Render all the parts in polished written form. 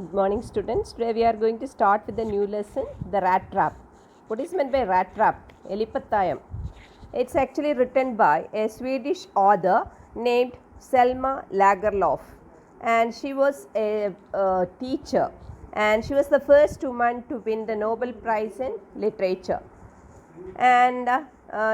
Good morning, students. Today we are going to start with the new lesson, the rat trap. What is meant by rat trap? Elipathayam. It's actually written by a Swedish author named Selma Lagerlöf, and she was a teacher, and she was the first woman to win the Nobel Prize in Literature. And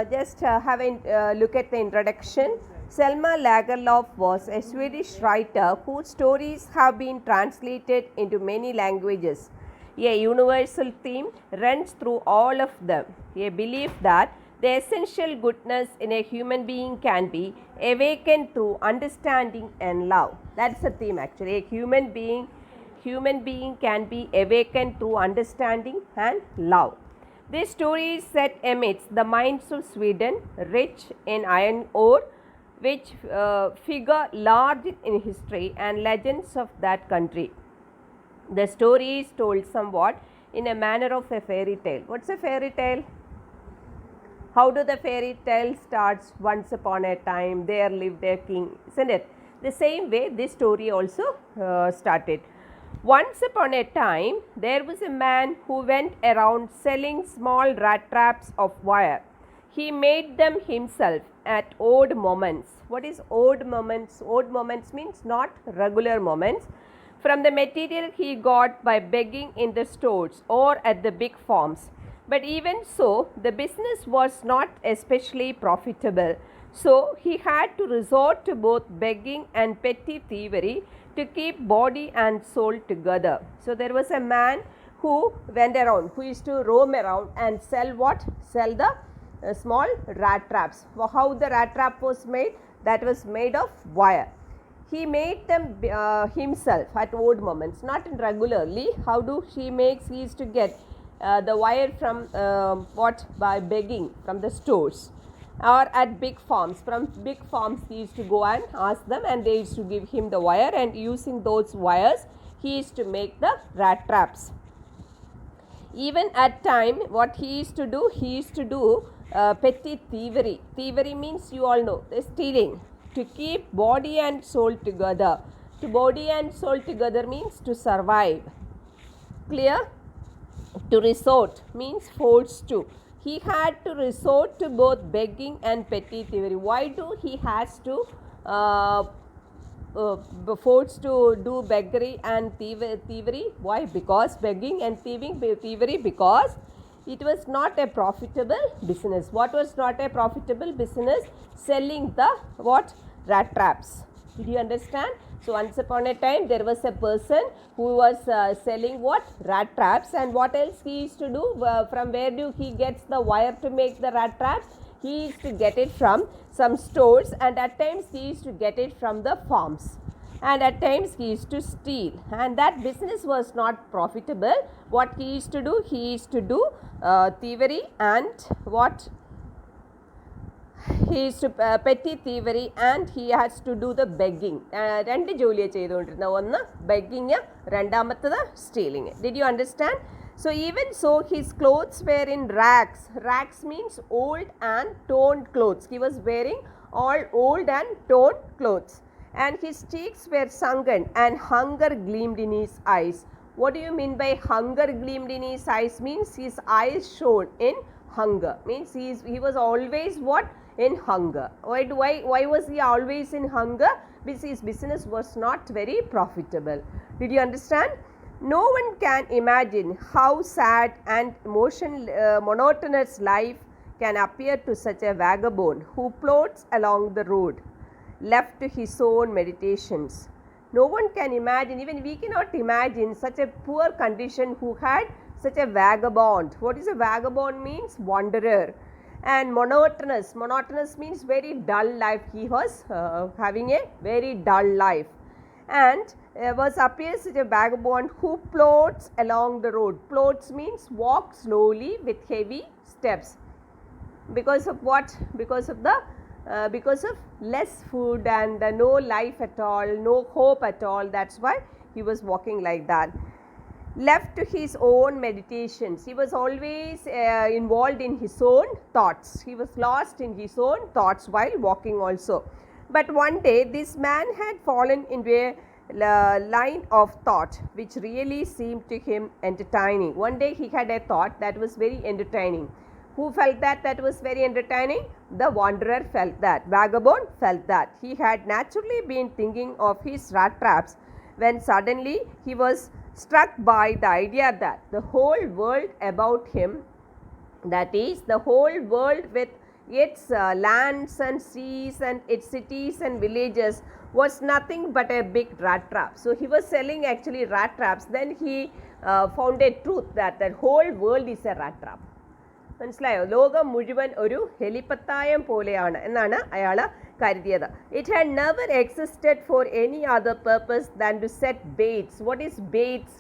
just have a look at the introduction. Selma Lagerlöf was a Swedish writer whose stories have been translated into many languages. A universal theme runs through all of them, a belief that the essential goodness in a human being can be awakened through understanding and love. That's the theme actually. A human being can be awakened through understanding and love. This story is set amidst the mines of Sweden, rich in iron ore, which figure large in history and legends of that country. The story is told somewhat in a manner of a fairy tale. What's a fairy tale? How do the fairy tale starts? Once upon a time there lived a king, isn't it? The same way this story also started. Once upon a time, there was a man who went around selling small rat traps of wire. He made them himself at odd moments. What is odd moments? Odd moments means not regular moments. From the material he got by begging in the stores or at the big farms. But even so, the business was not especially profitable. So he had to resort to both begging and petty thievery to keep body and soul together. So there was a man who went around, who used to roam around and sell what? Sell the small rat traps. How the rat trap was made? That was made of wire. He made them himself at odd moments, not regularly. How do he makes? He used to get the wire from what? By begging from the stores or at big farms. From big farms he used to go and ask them, and they used to give him the wire, and using those wires he used to make the rat traps. Even at time what he used to do, petty thievery. Thievery means, you all know, the stealing, to keep body and soul together. To body and soul together means to survive. Clear? To resort means forced to. He had to resort to both begging and petty thievery. Why do he has to forced to do beggary and thievery? Why? Because begging and thievery, because it was not a profitable business. What was not a profitable business? Selling the what? Rat traps. Did you understand? So once upon a time there was a person who was selling what? Rat traps. And what else he used to do? From where do he gets the wire to make the rat traps? He used to get it from some stores, and at times he used to get it from the farms, and at times he used to steal, and that business was not profitable. What he used to do? He used to do thievery and what? He used to petty thievery, and he has to do the begging. രണ്ട് ജോലിയാണ് ചെയ്തുകൊണ്ടിരുന്നത്. ഒന്ന് begging, രണ്ടാമത്തത് stealing. Did you understand? So even so, his clothes were in rags. Rags means old and torn clothes. He was wearing all old and torn clothes, and his cheeks were sunken and hunger gleamed in his eyes. What do you mean by hunger gleamed in his eyes? Means his eyes shone in hunger. Means he was always what? In hunger. Why was he always in hunger? Because his business was not very profitable. Did you understand? No one can imagine how sad and monotonous life can appear to such a vagabond who plods along the road, left to his own meditations. No one can imagine, even we cannot imagine, such a poor condition who had such a vagabond. What is a vagabond? Means wanderer. And monotonous means very dull life. He was having a very dull life, and was appears as a vagabond who plods along the road. Plods means walk slowly with heavy steps. Because of what? Because of less food and no life at all, no hope at all. That's why he was walking like that. Left to his own meditations. He was always involved in his own thoughts. He was lost in his own thoughts while walking also. But one day this man had fallen into a line of thought which really seemed to him entertaining. One day he had a thought that was very entertaining. Who felt that that was very entertaining? The wanderer felt that. Vagabond felt that. He had naturally been thinking of his rat traps when suddenly he was struck by the idea that the whole world about him, that is, the whole world with its lands and seas and its cities and villages, was nothing but a big rat trap. So he was selling actually rat traps. Then he found a truth that the whole world is a rat trap. മനസ്സിലായോ? ലോകം മുഴുവൻ ഒരു എലിപ്പത്തായം പോലെയാണ് എന്നാണ് അയാൾ കരുതിയത്. It had never existed for any other purpose than to set baits. What is baits?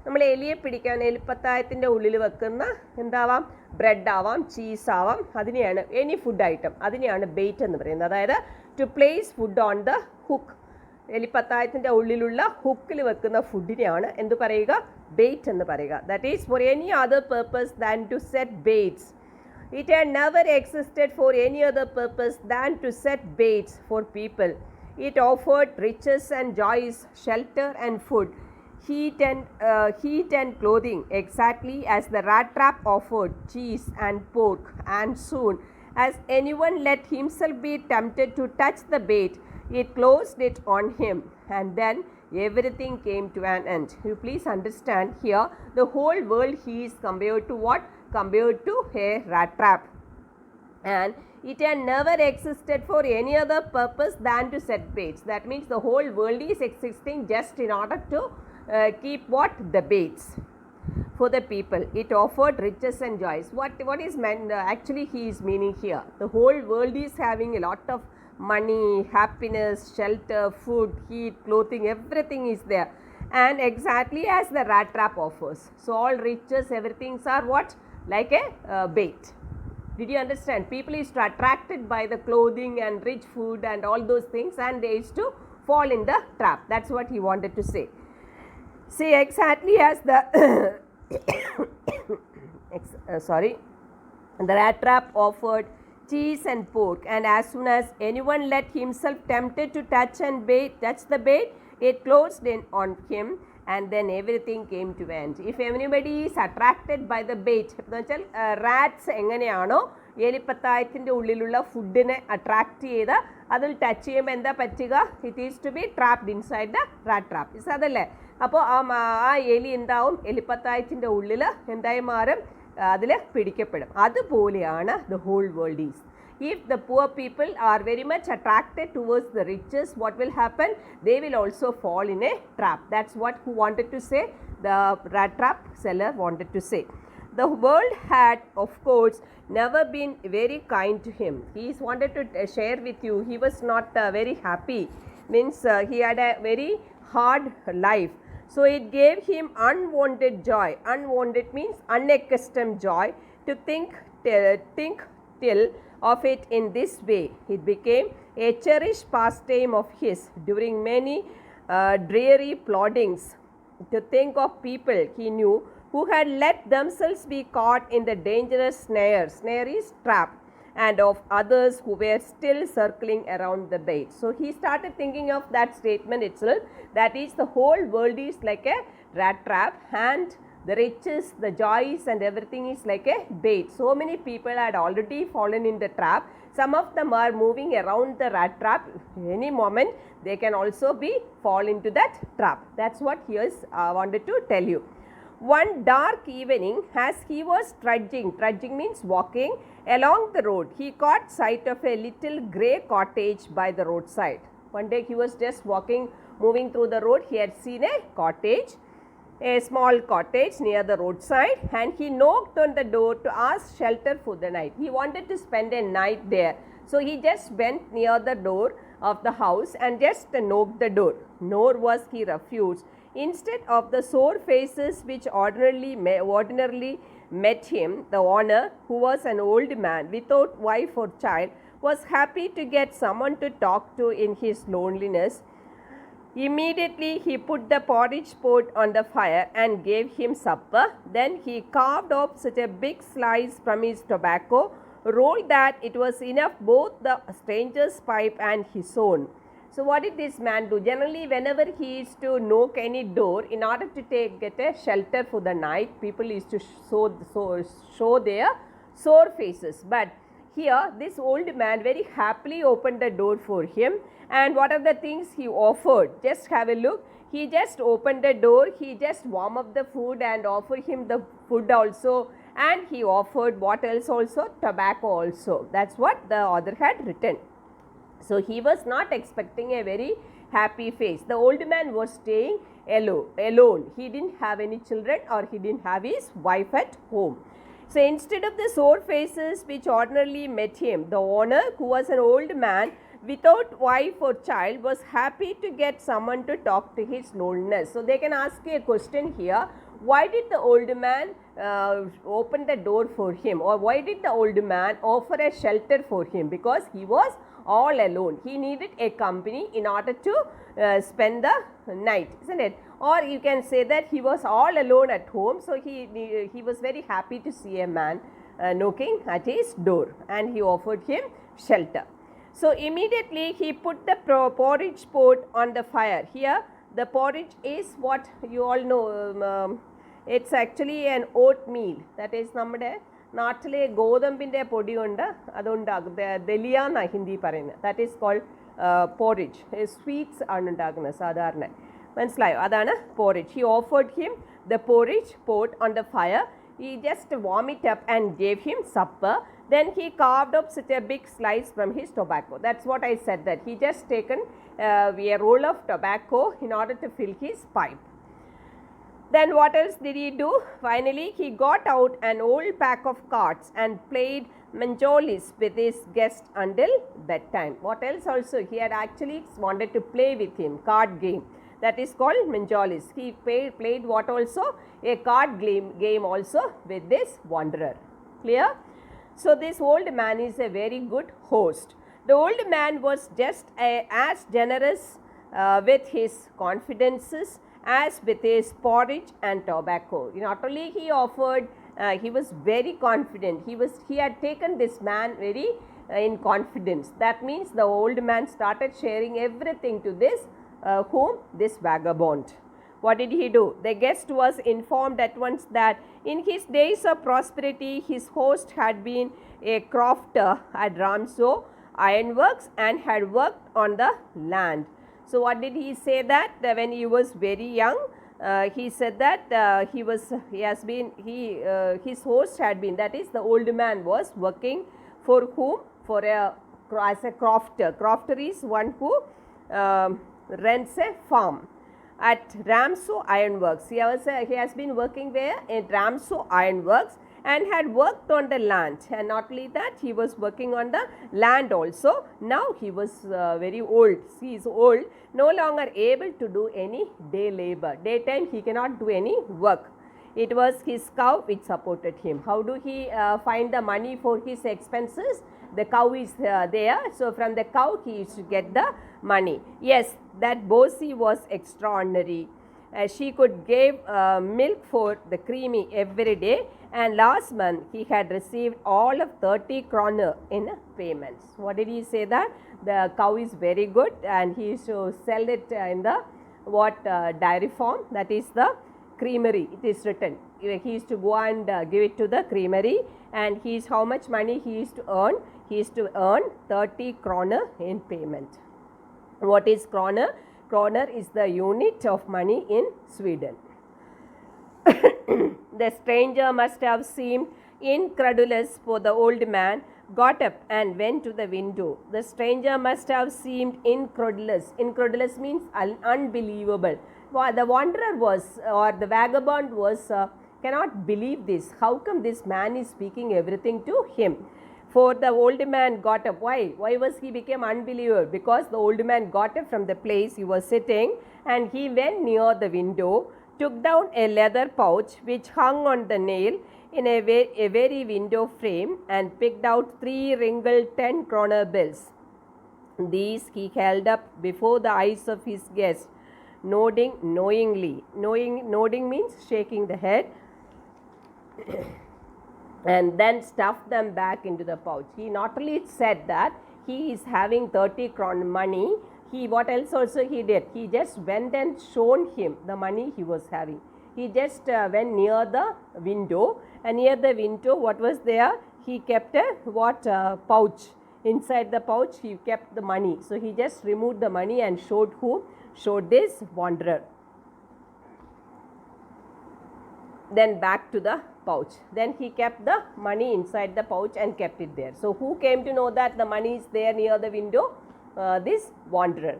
നമ്മൾ എലിയെ പിടിക്കാൻ എലിപ്പത്തായത്തിൻ്റെ ഉള്ളിൽ വെക്കുന്ന എന്താവാം, ബ്രെഡ് ആവാം, ചീസ് ആവാം, അതിനെയാണ് എനി ഫുഡ് ഐറ്റം, അതിനെയാണ് ബെയ്റ്റ് എന്ന് പറയുന്നത്. അതായത് to place food on the hook. എലിപ്പത്തായത്തിൻ്റെ ഉള്ളിലുള്ള ഹുക്കിൽ വെക്കുന്ന ഫുഡിനെയാണ് എന്ത് പറയുക? ബെയ്റ്റ് എന്ന് പറയുക. That is for any other purpose than to set baits. It had never existed for any other purpose than to set baits for people. It offered riches and joys, shelter and food, heat and clothing, exactly as the rat trap offered cheese and pork. And soon as anyone let himself be tempted to touch the bait, it closed it on him, and then everything came to an end. You please understand here, the whole world he is compared to what? Compared to a rat trap. And it had never existed for any other purpose than to set baits. That means the whole world is existing just in order to keep what? The baits for the people. It offered riches and joys. What is meant? Actually he is meaning here, the whole world is having a lot of money, happiness, shelter, food, heat, clothing, everything is there, and exactly as the rat trap offers. So all riches, everything are what? Like a bait. Did you understand? People is attracted by the clothing and rich food and all those things, and they is to fall in the trap. That's what he wanted to say. See, exactly as the the rat trap offered cheese and pork, and as soon as anyone let himself tempted to touch the bait, it closed in on him, and then everything came to end. If anybody is attracted by the bait, എന്ന് വെച്ചാൽ rats എങ്ങനെയാണോ എലിപ്പത്തായത്തിൻ്റെ ഉള്ളിലുള്ള ഫുഡിനെ attract ചെയ്ത് അതിൽ touch ചെയ്യുമ്പോൾ എന്താ പറ്റുക? It is to be trapped inside the rat trap. Is അതല്ലേ? അപ്പോൾ ആ എലി എന്താവും? എലിപ്പത്തായത്തിൻ്റെ ഉള്ളിൽ എന്തായി മാറും? അതിൽ പിടിക്കപ്പെടും. അതുപോലെയാണ് the whole world is. If the poor people are very much attracted towards the riches, what will happen? They will also fall in a trap. That's what who wanted to say? The rat trap seller wanted to say. The world had, of course, never been very kind to him. He wanted to share with you, he was not very happy. Means he had a very hard life. So it gave him unwanted joy. Unwanted means unaccustomed joy. To think till of it in this way, it became a cherished pastime of his during many dreary ploddings. To think of people he knew who had let themselves be caught in the dangerous snare. Snare is trap. And of others who were still circling around the bait. So he started thinking of that statement itself, that is, the whole world is like a rat trap, and the riches, the joys and everything is like a bait. So many people had already fallen in the trap. Some of them are moving around the rat trap. Any moment they can also be fall into that trap. That's what he is wanted to tell you. One dark evening, as he was trudging means walking along the road, he caught sight of a little grey cottage by the roadside. One day he was just moving through the road, he had seen a cottage, a small cottage near the roadside, and he knocked on the door to ask shelter for the night. He wanted to spend a night there. So he just went near the door of the house and just knocked the door. Nor was he refused. Instead of the sore faces which ordinarily met him, the owner, who was an old man without wife or child, was happy to get someone to talk to in his loneliness. Immediately he put the porridge pot on the fire and gave him supper. Then he carved off such a big slice from his tobacco roll that it was enough both the stranger's pipe and his own. So what did this man do? Generally, whenever he is to knock any door, in order to get a shelter for the night, people used to show their sore faces. But here, this old man very happily opened the door for him. And what are the things he offered? Just have a look. He just opened the door, he just warmed up the food and offered him the food also, and he offered what else also? Tobacco also. That's what the author had written. So he was not expecting a very happy face. The old man was staying alone. He didn't have any children or he didn't have his wife at home. So instead of the sore faces which ordinarily met him, the owner, who was an old man without wife or child, was happy to get someone to talk to his loneliness. So they can ask a question here. Why did the old man open the door for him, or why did the old man offer a shelter for him? Because he was all alone. He needed a company in order to spend the night, isn't it? Or you can say that he was all alone at home, so he was very happy to see a man knocking at his door, and he offered him shelter. So immediately he put the porridge pot on the fire. Here the porridge is what you all know. It's actually an oatmeal. That is നമ്മുടെ നാട്ടിലെ ഗോതമ്പിൻ്റെ പൊടിയുണ്ട്, അതുണ്ടാകും, ദലിയ എന്നാണ് ഹിന്ദി പറയുന്നത്. That is called porridge. Sweets ആണ് ഉണ്ടാക്കുന്നത് സാധാരണ. മനസ്സിലായോ? അതാണ് porridge. He offered him the porridge pot on the fire. He just warmed it up and gave him supper. Then he carved up such a big slice from his tobacco. That's what I said, that he just taken a roll of tobacco in order to fill his pipe. Then what else did he do? Finally, he got out an old pack of cards and played Manjolis with his guest until bedtime. What else also? He had actually wanted to play with him, card game. That is called Manjolis. He played what also? A card game also with this wanderer. Clear? So this old man is a very good host. The old man was just as generous with his confidences as with his porridge and tobacco. Not only he offered, he was very confident. He had taken this man very in confidence. That means the old man started sharing everything to this vagabond. What did he do? The guest was informed at once that in his days of prosperity, his host had been a crofter at Ramso Ironworks and had worked on the land. So what did he say? That when he was very young, he said that his host had been, that is the old man was working for whom? As a crofter. Crofter is one who rents a farm at Ramso Ironworks. He has been working there at Ramso Ironworks and had worked on the land. And not only that, he was working on the land also. Now he was very old. He is old, no longer able to do any day labor. Daytime he cannot do any work. It was his cow which supported him. How do he find the money for his expenses? The cow is there, so from the cow he used to get the money. Yes, that Bosie was extraordinary. She could give milk for the creamy every day, and last month he had received all of 30 kroner in payments. What did he say? That the cow is very good and he used to sell it in the dairy farm, that is the creamery. It is written. He used to go and give it to the creamery, and how much money he used to earn? He used to earn 30 kroner in payment. What is kroner? Kroner is the unit of money in Sweden. The stranger must have seemed incredulous, for the old man got up and went to the window. The stranger must have seemed incredulous. Incredulous means unbelievable. The wanderer was, or the vagabond was, cannot believe this. How come this man is speaking everything to him? For the old man got up. Why? Why was he became unbeliever? Because the old man got up from the place he was sitting, and he went near the window, took down a leather pouch which hung on the nail in a very window frame, and picked out 3 wrinkled 10 kroner bills. These he held up before the eyes of his guest, nodding knowingly. Nodding means shaking the head. And then stuffed them back into the pouch. He not only said that he is having 30 kroner money, what else also he did? He just went and shown him the money he was having. He just went near the window, and near the window, what was there? He kept a pouch. Inside the pouch, he kept the money. So he just removed the money and showed whom? Showed this wanderer. Then back to the pouch. Then he kept the money inside the pouch and kept it there. So who came to know that the money is there near the window? This wanderer.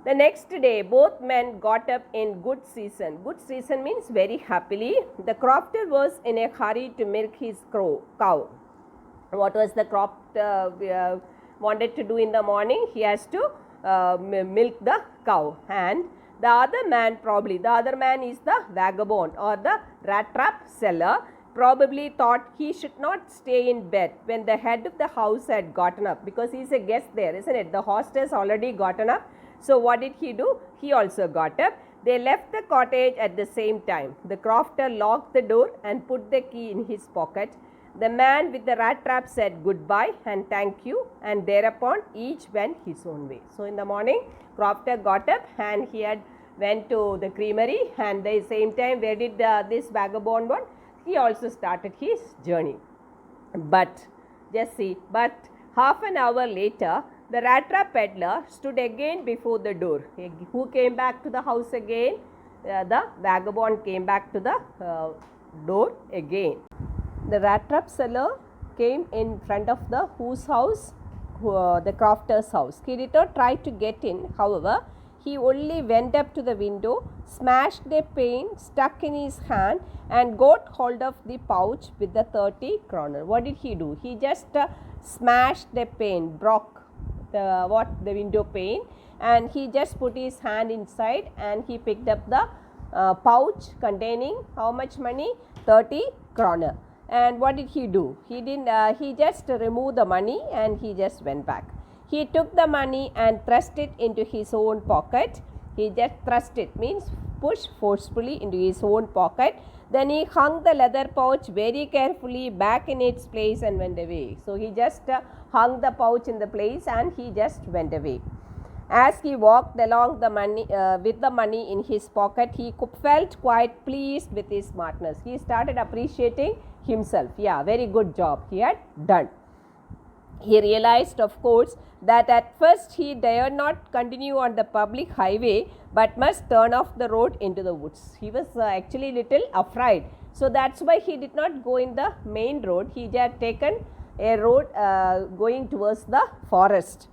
The next day, both men got up in good season. Good season means very happily. The crofter was in a hurry to milk his cow. What was the crofter wanted to do in the morning? He has to milk the cow. And the other man is the vagabond or the rat trap seller, probably thought he should not stay in bed when the head of the house had gotten up, because he is a guest there, isn't it? The host has already gotten up. So what did he do? He also got up. They left the cottage at the same time. The crofter locked the door and put the key in his pocket. The man with the rat trap said goodbye and thank you, and thereupon each went his own way. So in the morning, crofter got up and he had went to the creamery, and at the same time, where did this vagabond one? He also started his journey. But just see, half an hour later, the rat trap peddler stood again before the door. Who came back to the house again? The vagabond came back to the door again. The rat trap seller came in front of the whose house? The crofter's house. He did not try to get in, however, he only went up to the window, smashed a pane stuck in his hand, and got hold of the pouch with the 30 kroner. What did he do? He just smashed the pane, broke the window pane, and he just put his hand inside and he picked up the pouch containing how much money? 30 kroner. And what did he do? He didn't. He just removed the money and he just went back. He took the money and thrust it into his own pocket. He just thrust it, means push forcefully into his own pocket. Then he hung the leather pouch very carefully back in its place and went away. So he just hung the pouch in the place and he just went away. As he walked along the money, with the money in his pocket, he felt quite pleased with his smartness. He started appreciating himself. Yeah, very good job he had done. He realized, of course, that at first he dared not continue on the public highway but must turn off the road into the woods. He was actually little afraid. So that's why he did not go in the main road. He had taken a road going towards the forest.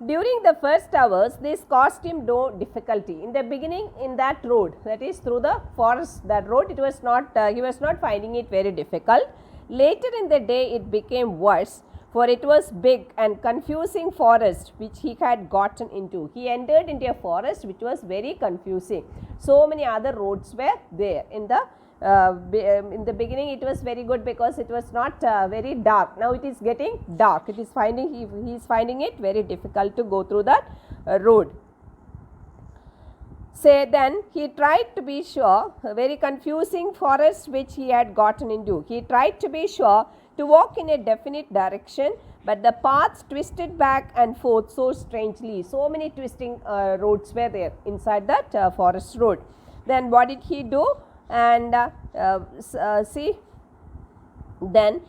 During the first hours, this caused him no difficulty. In the beginning, in that road, that is through the forest, that road, it was not, he was not finding it very difficult. Later in the day, it became worse, for it was big and confusing forest which he had gotten into. He entered into a forest which was very confusing. So many other roads were there. In the beginning it was very good because it was not very dark. Now it is getting dark. It is he is finding it very difficult to go through that road. Say then he tried to be sure, a very confusing forest which he had gotten into. He tried to be sure to walk in a definite direction, but the paths twisted back and forth so strangely. So many twisting roads were there inside that forest road. Then what did he do? And see, then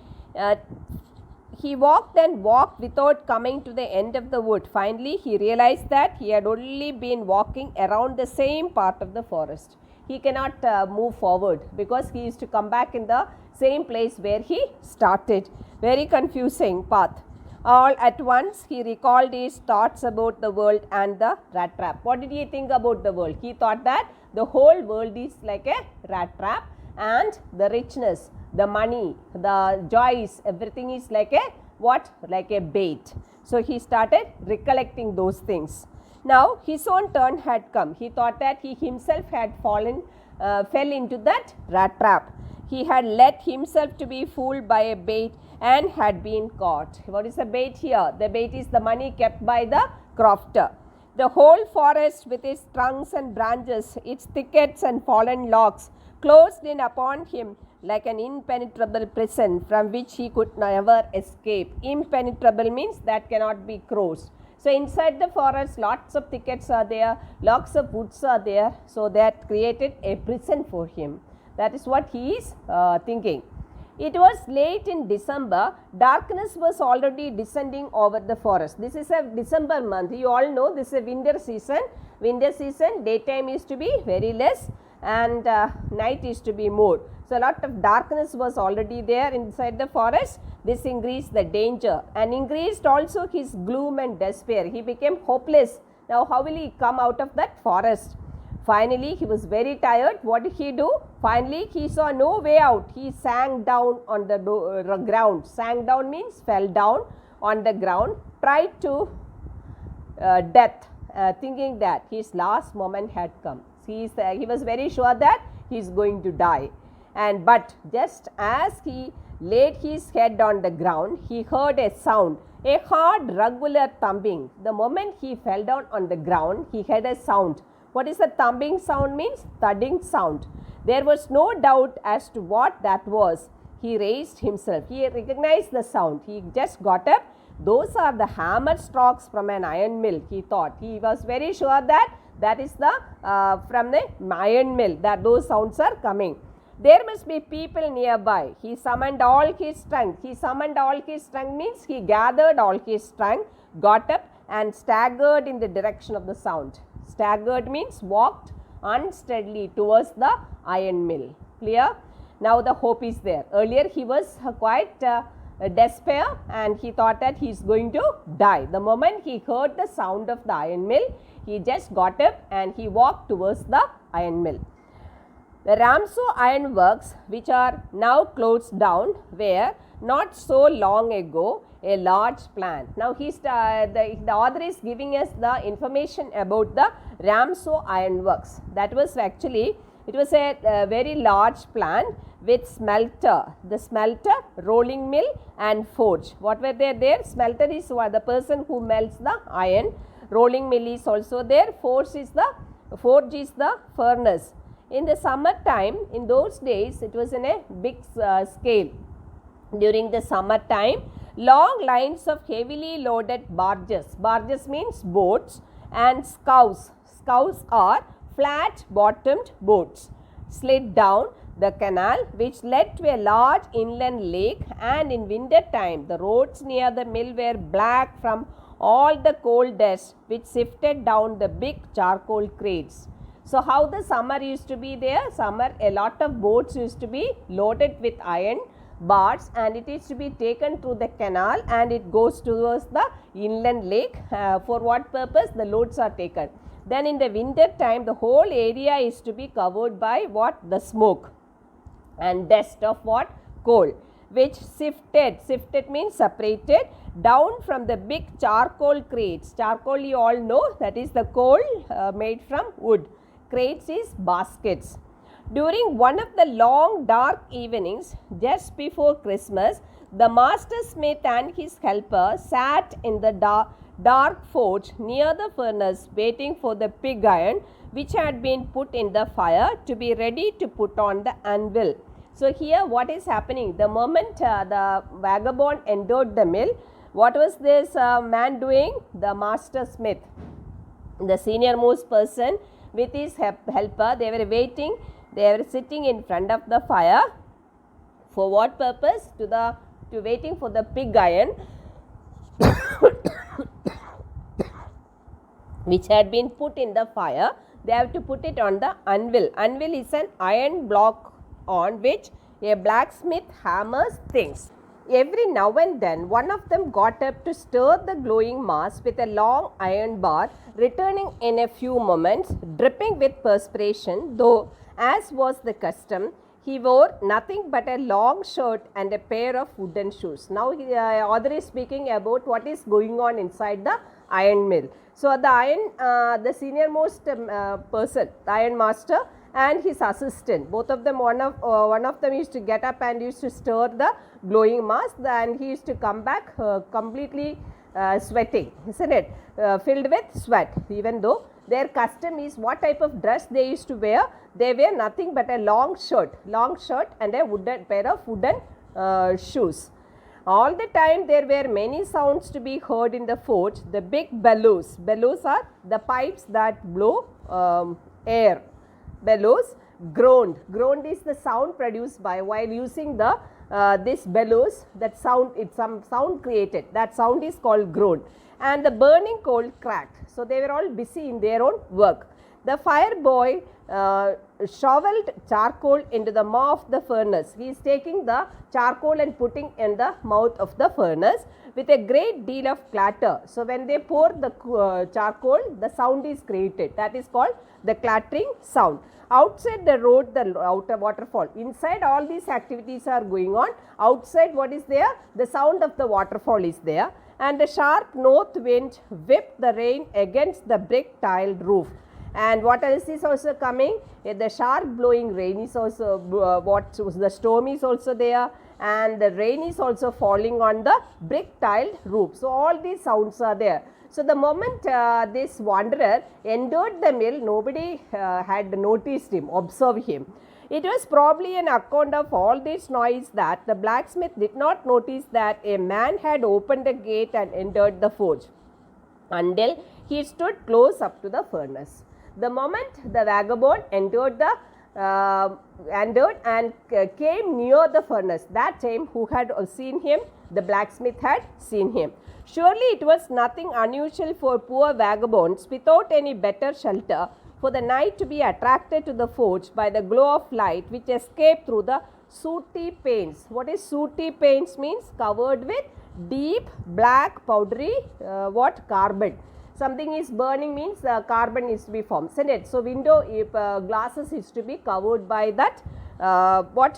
he walked and walked without coming to the end of the wood. Finally, he realized that he had only been walking around the same part of the forest. He cannot move forward because he used to come back in the same place where he started. Very confusing path. All at once, he recalled his thoughts about the world and the rat trap. What did he think about the world? He thought that the whole world is like a rat trap, and the richness, the money, the joys, everything is like a what? Like a bait. So he started recollecting those things. Now his own turn had come. He thought that he himself had fell into that rat trap. He had let himself to be fooled by a bait and had been caught. What is the bait here? The bait is the money kept by the crofter. The whole forest with its trunks and branches, its thickets and fallen logs, closed in upon him like an impenetrable prison from which he could never escape. Impenetrable means that cannot be crossed. So inside the forest, lots of thickets are there, lots of woods are there. So that created a prison for him. That is what he is thinking. It was late in December. Darkness was already descending over the forest. This is a December month. You all know this is a winter season. Winter season, daytime is to be very less and night is to be more. So a lot of darkness was already there inside the forest. This increased the danger and increased also his gloom and despair. He became hopeless. Now how will he come out of that forest? Finally, he was very tired. What did he do? Finally, he saw no way out. He sank down on the ground. Sank down means fell down on the ground, tried to death, thinking that his last moment had come. He was very sure that he is going to die. But just as he laid his head on the ground, he heard a sound, a hard, regular thumping. The moment he fell down on the ground, he heard a sound. What is the thumping sound means? Thudding sound. There was no doubt as to what that was. He raised himself. He recognized the sound. He just got up. Those are the hammer strokes from an iron mill, he thought. He was very sure that that is the from the iron mill, that those sounds are coming. There must be people nearby. He summoned all his strength. He summoned all his strength means he gathered all his strength, got up and staggered in the direction of the sound. Staggered means walked unsteadily towards the iron mill. Clear? Now the hope is there. Earlier he was quite despair and he thought that he is going to die. The moment he heard the sound of the iron mill, he just got up and he walked towards the iron mill. The Ramsau Iron Works, which are now closed down, were not so long ago a large plant. Now the author is giving us the information about the Ramsau Iron Works. That was actually, it was a very large plant with smelter, the smelter, rolling mill and forge. What were there? Smelter is the person who melts the iron. Rolling mill is also there. Forge is the furnace. In the summer time, in those days, it was in a big scale. During the summer time, long lines of heavily loaded barges means boats, and scows are flat bottomed boats, slid down the canal which led to a large inland lake, and in winter time the roads near the mill were black from all the coal dust which sifted down the big charcoal crates. So how the summer used to be there? Summer, a lot of boats used to be loaded with iron bars and it is to be taken through the canal and it goes towards the inland lake. For what purpose? The loads are taken. Then in the winter time, the whole area is to be covered by what? The smoke and dust of what? Coal, which sifted means separated down from the big charcoal crates. Charcoal you all know, that is the coal made from wood. Crates is baskets. During one of the long dark evenings just before Christmas, the master smith and his helper sat in the dark forge near the furnace waiting for the pig iron which had been put in the fire to be ready to put on the anvil. So here what is happening? The moment the vagabond entered the mill, what was this man doing? The master smith, the senior most person with his helper, they were waiting. They were sitting in front of the fire. For what purpose? To waiting for the pig iron which had been put in the fire. They have to put it on the anvil. Anvil is an iron block on which a blacksmith hammers things. Every now and then one of them got up to stir the glowing mass with a long iron bar, returning in a few moments, dripping with perspiration, though as was the custom, he wore nothing but a long shirt and a pair of wooden shoes. Now, author is speaking about what is going on inside the iron mill. So, the senior most person, the iron master and his assistant, both of them, one of them used to get up and used to stir the glowing mass, and he used to come back completely sweating, isn't it? Filled with sweat, even though their custom is what type of dress they used to wear. They wear nothing but a long shirt and a pair of wooden shoes. All the time there were many sounds to be heard in the forge. The big bellows, bellows are the pipes that blow air, bellows, groaned. Groaned is the sound produced by while using the this bellows, that sound, it's some sound created, that sound is called groan. And the burning coal cracked. So they were all busy in their own work. The fire boy shoveled charcoal into the maw of the furnace. He is taking the charcoal and putting in the mouth of the furnace with a great deal of clatter. So when they pour the charcoal, the sound is created, that is called the clattering sound. Outside the road, the outer waterfall. Inside all these activities are going on. Outside what is there? The sound of the waterfall is there. And the sharp north wind whipped the rain against the brick tiled roof. And what else is also coming? The sharp blowing rain is also, the storm is also there, and the rain is also falling on the brick tiled roof. So all these sounds are there. So the moment this wanderer entered the mill, nobody had noticed him, observed him. It was probably an account of all this noise that the blacksmith did not notice that a man had opened the gate and entered the forge until he stood close up to the furnace. The moment the vagabond entered and came near the furnace, that time who had seen him, the blacksmith had seen him. Surely it was nothing unusual for poor vagabonds without any better shelter for the night to be attracted to the forge by the glow of light which escaped through the sooty panes. What is sooty panes means? Covered with deep black powdery carbon. Something is burning means carbon is to be formed, isn't it? So window glasses is to be covered by that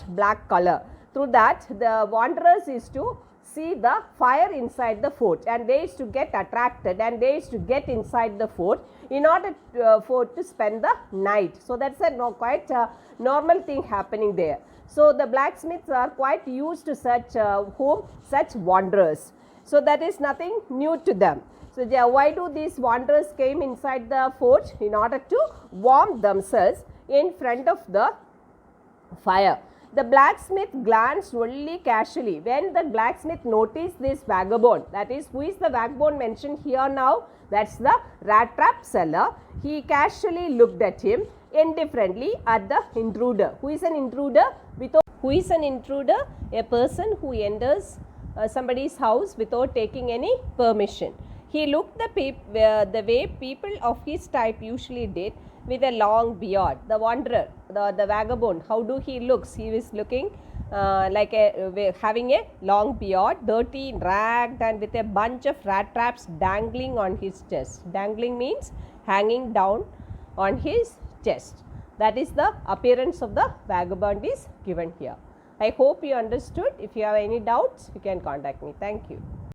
black color. Through that the wanderers is to see the fire inside the forge, and they is to get attracted and they is to get inside the forge in order to spend the night. So that's a quite normal thing happening there. So the blacksmiths are quite used to such wanderers. So that is nothing new to them. So why do these wanderers came inside the forge? In order to warm themselves in front of the fire. The blacksmith glanced only casually. When the blacksmith noticed this vagabond, that is, who is the vagabond mentioned here now? That's the rat trap seller. He casually looked at him indifferently at the intruder. Who is an intruder? Who is an intruder? A person who enters somebody's house without taking any permission. He looked the way people of his type usually did, with a long beard. The wanderer, the vagabond, how do he looks? He is looking like having a long beard, dirty, ragged, and with a bunch of rat traps dangling on his chest. Dangling means hanging down on his chest. That is the appearance of the vagabond is given here. I hope you understood. If you have any doubts, you can contact me. Thank you.